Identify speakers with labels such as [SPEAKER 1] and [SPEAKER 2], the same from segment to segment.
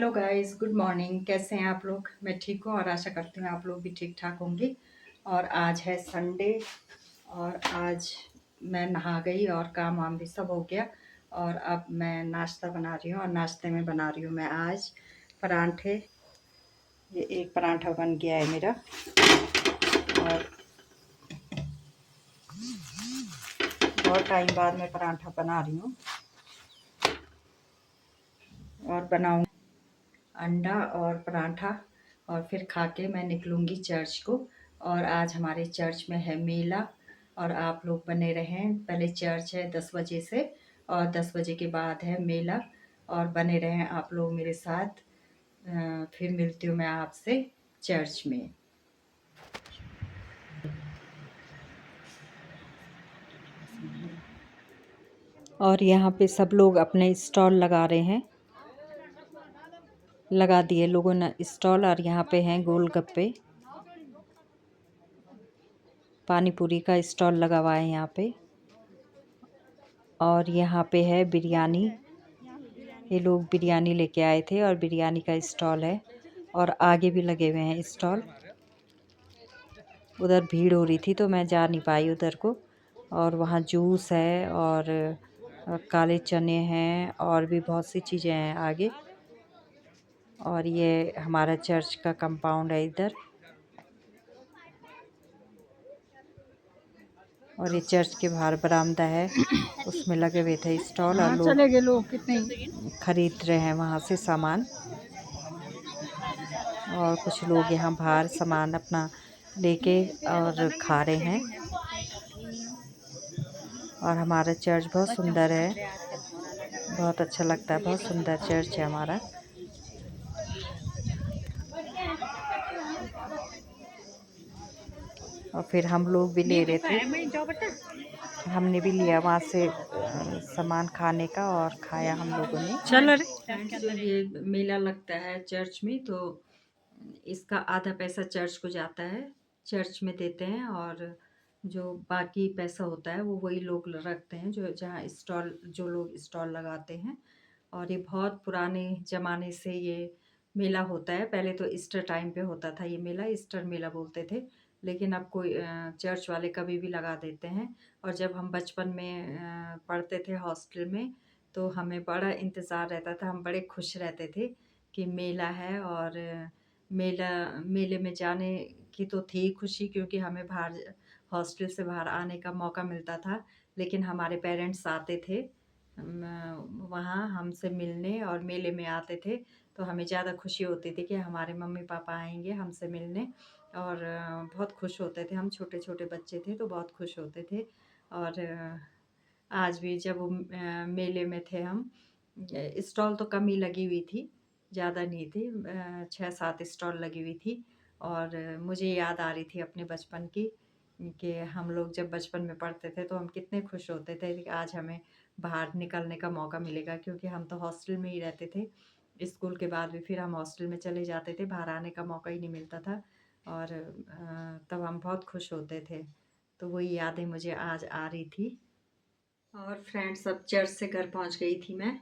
[SPEAKER 1] Hello guys, good morning. कैसे हैं आप लोग? मैं ठीक हूँ और आशा करती हूँ आप लोग भी ठीक ठाक होंगे। और आज है संडे और आज मैं नहा गई और काम वाम भी सब हो गया। और अब मैं नाश्ता बना रही हूँ और नाश्ते में बना रही हूँ मैं आज परांठे। ये एक परांठा बन गया है मेरा और बहुत टाइम बाद मैं परांठा बना रही हूँ और बनाऊँ अंडा और पराठा और फिर खा के मैं निकलूँगी चर्च को। और आज हमारे चर्च में है मेला और आप लोग बने रहें। पहले चर्च है 10 बजे से और 10 बजे के बाद है मेला और बने रहें आप लोग मेरे साथ। फिर मिलती हूँ मैं आपसे चर्च में। और यहाँ पे सब लोग अपने स्टॉल लगा रहे हैं, लगा दिए लोगों ने स्टॉल। और यहाँ पे हैं गोलगप्पे, पानी पूरी का स्टॉल लगा हुआ है यहाँ पे। और यहाँ पे है बिरयानी, ये लोग बिरयानी लेके आए थे और बिरयानी का स्टॉल है। और आगे भी लगे हुए हैं स्टॉल। उधर भीड़ हो रही थी तो मैं जा नहीं पाई उधर को। और वहाँ जूस है और काले चने हैं और भी बहुत सी चीज़ें हैं आगे। और ये हमारा चर्च का कंपाउंड है इधर। और ये चर्च के बाहर बरामदा है, उसमें लगे हुए थे स्टॉल और लोग
[SPEAKER 2] चले गए लोग कितने
[SPEAKER 1] खरीद रहे हैं वहाँ से सामान। और कुछ लोग यहाँ बाहर सामान अपना लेके और खा रहे हैं। और हमारा चर्च बहुत सुंदर है, बहुत अच्छा लगता है, बहुत सुंदर चर्च है हमारा। और फिर हम लोग भी ले रहे थे, हमने भी लिया वहाँ से सामान खाने का और खाया हम लोगों ने।
[SPEAKER 2] चल
[SPEAKER 1] जब ये मेला लगता है चर्च में तो इसका आधा पैसा चर्च को जाता है, चर्च में देते हैं। और जो बाकी पैसा होता है वो वही लोग रखते हैं जो जहाँ स्टॉल, जो लोग स्टॉल लगाते हैं। और ये बहुत पुराने ज़माने से ये मेला होता है। पहले तो ईस्टर टाइम पे होता था ये मेला, ईस्टर मेला बोलते थे। लेकिन अब कोई चर्च वाले कभी भी लगा देते हैं। और जब हम बचपन में पढ़ते थे हॉस्टल में तो हमें बड़ा इंतज़ार रहता था, हम बड़े खुश रहते थे कि मेला है। और मेले में जाने की तो थी खुशी क्योंकि हमें बाहर हॉस्टल से बाहर आने का मौका मिलता था। लेकिन हमारे पेरेंट्स आते थे वहाँ हमसे मिलने और मेले में आते थे तो हमें ज़्यादा खुशी होती थी कि हमारे मम्मी पापा आएंगे हमसे मिलने। और बहुत खुश होते थे, हम छोटे छोटे बच्चे थे तो बहुत खुश होते थे। और आज भी जब मेले में थे हम, स्टॉल तो कम ही लगी हुई थी, ज़्यादा नहीं थी, 6-7 स्टॉल लगी हुई थी। और मुझे याद आ रही थी अपने बचपन की कि हम लोग जब बचपन में पढ़ते थे तो हम कितने खुश होते थे कि आज हमें बाहर निकलने का मौका मिलेगा। क्योंकि हम तो हॉस्टल में ही रहते थे, स्कूल के बाद भी फिर हम हॉस्टल में चले जाते थे, बाहर आने का मौका ही नहीं मिलता था। और तब हम बहुत खुश होते थे। तो वही यादें मुझे आज आ रही थी। और फ्रेंड्स, अब चर्च से घर पहुंच गई थी मैं।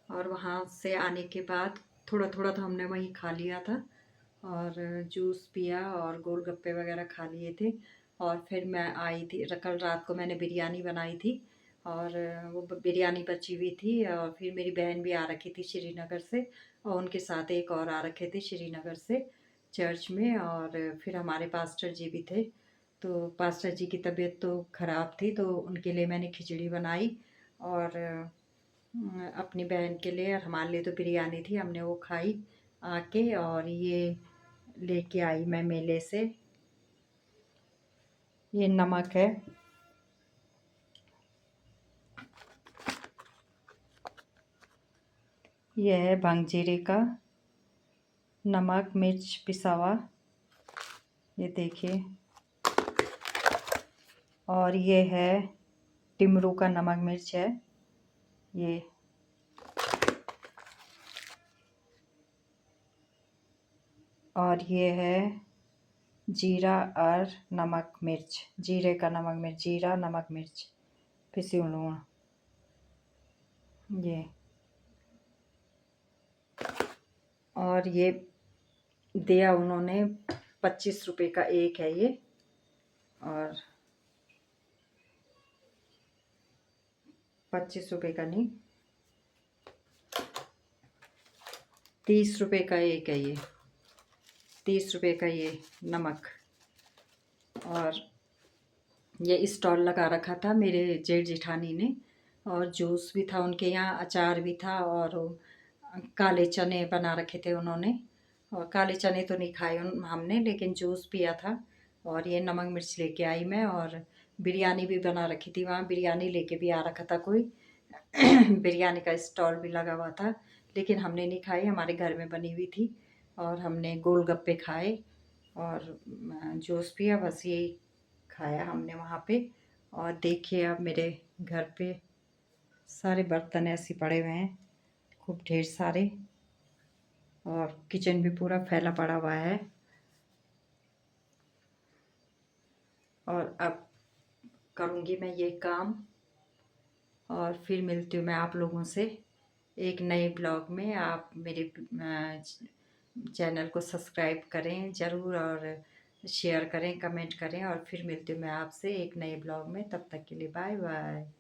[SPEAKER 1] और वहाँ से आने के बाद थोड़ा थोड़ा तो हमने वहीं खा लिया था और जूस पिया और गोलगप्पे वगैरह खा लिए थे। और फिर मैं आई थी, कल रात को मैंने बिरयानी बनाई थी और वो बिरयानी बची हुई थी। और फिर मेरी बहन भी आ रखी थी श्रीनगर से और उनके साथ एक और आ रखे थे श्रीनगर से चर्च में। और फिर हमारे पास्टर जी भी थे। तो पास्टर जी की तबीयत तो ख़राब थी तो उनके लिए मैंने खिचड़ी बनाई। और अपनी बहन के लिए और हमारे लिए तो बिरयानी थी, हमने वो खाई आके। और ये लेके आई मैं मेले से, ये नमक है, ये है भंगजीरे का नमक मिर्च पिसा हुआ, ये देखिए। और ये है टिमरू का नमक मिर्च है ये। और ये है जीरा और नमक मिर्च, जीरे का नमक मिर्च, जीरा नमक मिर्च पिसी लूण, ये। और ये दिया उन्होंने 25 रुपए का एक है ये, और 25 रुपए का नहीं, 30 रुपए का एक है ये, 30 रुपए का ये नमक। और ये स्टॉल लगा रखा था मेरे जेठ जेठानी ने, और जूस भी था उनके यहाँ, अचार भी था, और काले चने बना रखे थे उन्होंने। और काले चने तो नहीं खाए हमने, लेकिन जूस पिया था। और ये नमक मिर्च लेके आई मैं, और बिरयानी भी बना रखी थी वहाँ, बिरयानी लेके भी आ रखा था कोई। बिरयानी का स्टॉल भी लगा हुआ था, लेकिन हमने नहीं खाई, हमारे घर में बनी हुई थी। और हमने गोलगप्पे खाए और जूस पिया, बस यही खाया हमने वहाँ पे। और देखिए अब मेरे घर पे सारे बर्तन ऐसे पड़े हुए हैं, खूब ढेर सारे, और किचन भी पूरा फैला पड़ा हुआ है। और अब करूँगी मैं ये काम, और फिर मिलती हूँ मैं आप लोगों से एक नए ब्लॉग में। आप मेरे चैनल को सब्सक्राइब करें ज़रूर, और शेयर करें, कमेंट करें, और फिर मिलती हूँ मैं आपसे एक नए ब्लॉग में। तब तक के लिए बाय बाय।